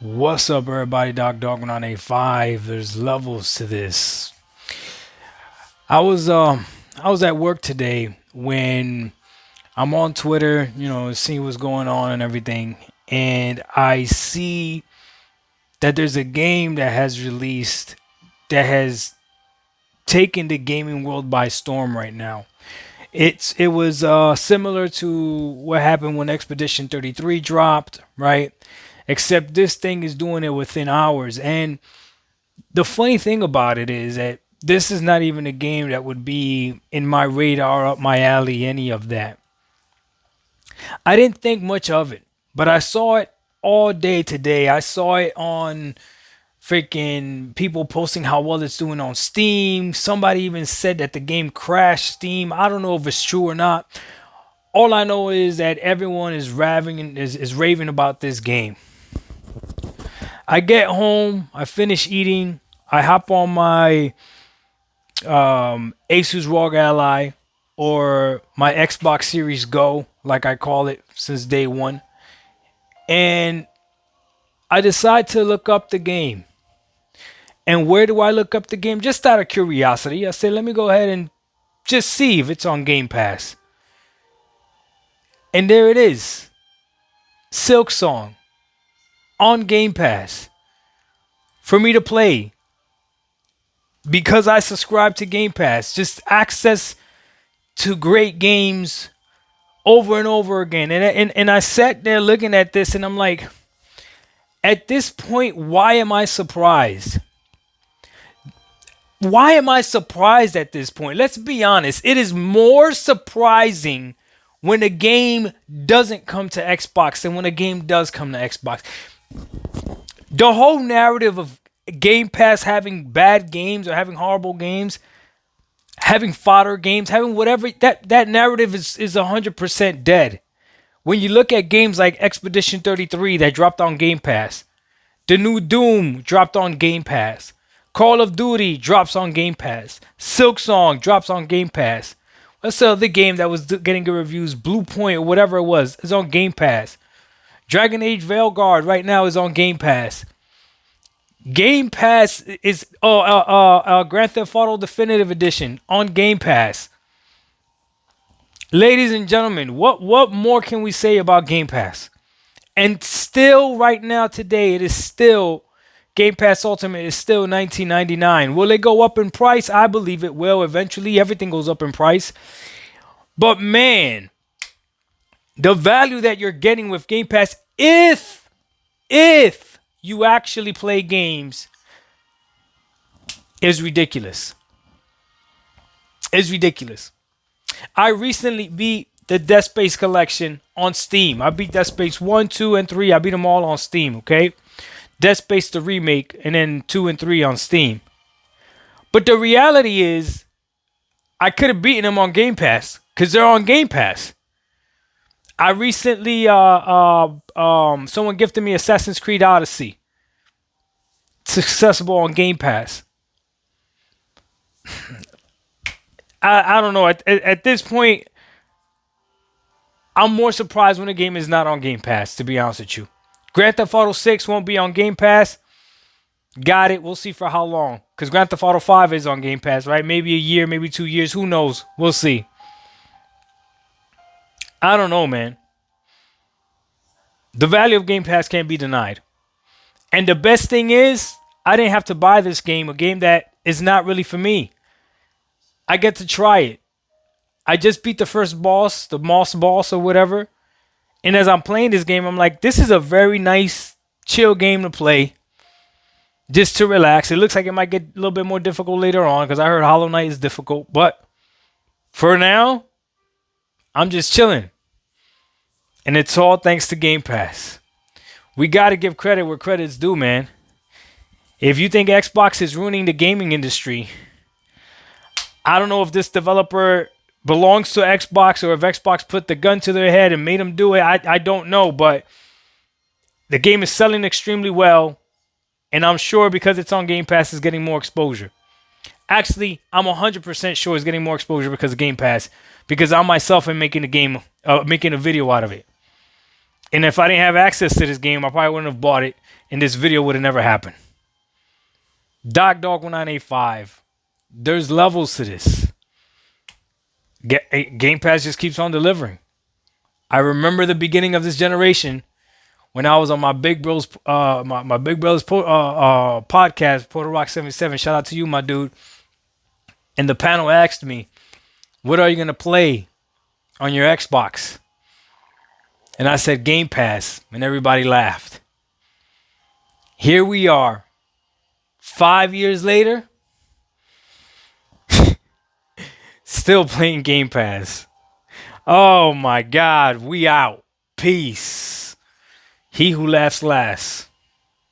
What's up, everybody? Dog 985. There's levels to this. I was I was at work today when I'm on Twitter, seeing what's going on and everything, and I see that there's a game that has released that has taken the gaming world by storm right now. It was similar to what happened when Expedition 33 dropped, right? Except this thing is doing it within hours. And the funny thing about it is that this is not even a game that would be in my radar, up my alley, any of that. I didn't think much of it, but I saw it all day today. I saw it on freaking people posting how well it's doing on Steam. Somebody even said that the game crashed Steam. I don't know if it's true or not. All I know is that everyone is raving about this game. I get home, I finish eating, I hop on my Asus ROG Ally or my Xbox Series Go, like I call it since day one, and I decide to look up the game. And where do I look up the game? Just out of curiosity, I say, let me go ahead and just see if it's on Game Pass. And there it is, Silksong on Game Pass for me to play because I subscribe to Game Pass. Just access to great games over and over again. And I sat there looking at this and I'm like, at this point, why am I surprised? Why am I surprised at this point? Let's be honest. It is more surprising when a game doesn't come to Xbox than when a game does come to Xbox. The whole narrative of Game Pass having bad games or having horrible games, having fodder games, having whatever, that narrative is 100% dead. When you look at games like Expedition 33 that dropped on Game Pass, the new Doom dropped on Game Pass, Call of Duty drops on Game Pass, Silksong drops on Game Pass. What's the other game that was getting good reviews? Blue Point or whatever it was is on Game Pass. Dragon Age Veilguard right now is on Game Pass. Game Pass is Grand Theft Auto Definitive Edition on Game Pass. Ladies and gentlemen, what more can we say about Game Pass? And still, right now, today, it is still Game Pass Ultimate is still $19.99. Will it go up in price? I believe it will. Eventually, everything goes up in price. But man, the value that you're getting with Game Pass, if you actually play games, is ridiculous. Is ridiculous. I recently beat the Dead Space collection on Steam. I beat Dead Space 1, 2, and 3. I beat them all on Steam, okay? Dead Space the remake, and then 2 and 3 on Steam. But the reality is, I could have beaten them on Game Pass, because they're on Game Pass. I recently, someone gifted me Assassin's Creed Odyssey. It's accessible on Game Pass. I don't know. At this point, I'm more surprised when a game is not on Game Pass, to be honest with you. Grand Theft Auto 6 won't be on Game Pass. Got it. We'll see for how long. Because Grand Theft Auto 5 is on Game Pass, right? Maybe a year, maybe 2 years. Who knows? We'll see. I don't know, man. The value of Game Pass can't be denied. And the best thing is, I didn't have to buy this game, a game that is not really for me. I get to try it. I just beat the first boss, the Moss boss or whatever. And as I'm playing this game, I'm like, this is a very nice, chill game to play. Just to relax. It looks like it might get a little bit more difficult later on because I heard Hollow Knight is difficult. But for now, I'm just chilling. And it's all thanks to Game Pass. We got to give credit where credit's due, man. If you think Xbox is ruining the gaming industry, I don't know if this developer belongs to Xbox or if Xbox put the gun to their head and made them do it. I don't know, but the game is selling extremely well, and I'm sure because it's on Game Pass, it's getting more exposure. Actually, I'm 100% sure it's getting more exposure because of Game Pass, because I myself am making a video out of it. And if I didn't have access to this game, I probably wouldn't have bought it, and this video would have never happened. Dog 1985. There's levels to this. Game Pass just keeps on delivering. I remember the beginning of this generation when I was on my Big Bros, my Big Brothers podcast, Puerto Rock 77. Shout out to you, my dude. And the panel asked me, "What are you gonna play on your Xbox?" And I said Game Pass, and everybody laughed. Here we are, 5 years later, still playing Game Pass. Oh my God, we out. Peace. He who laughs last.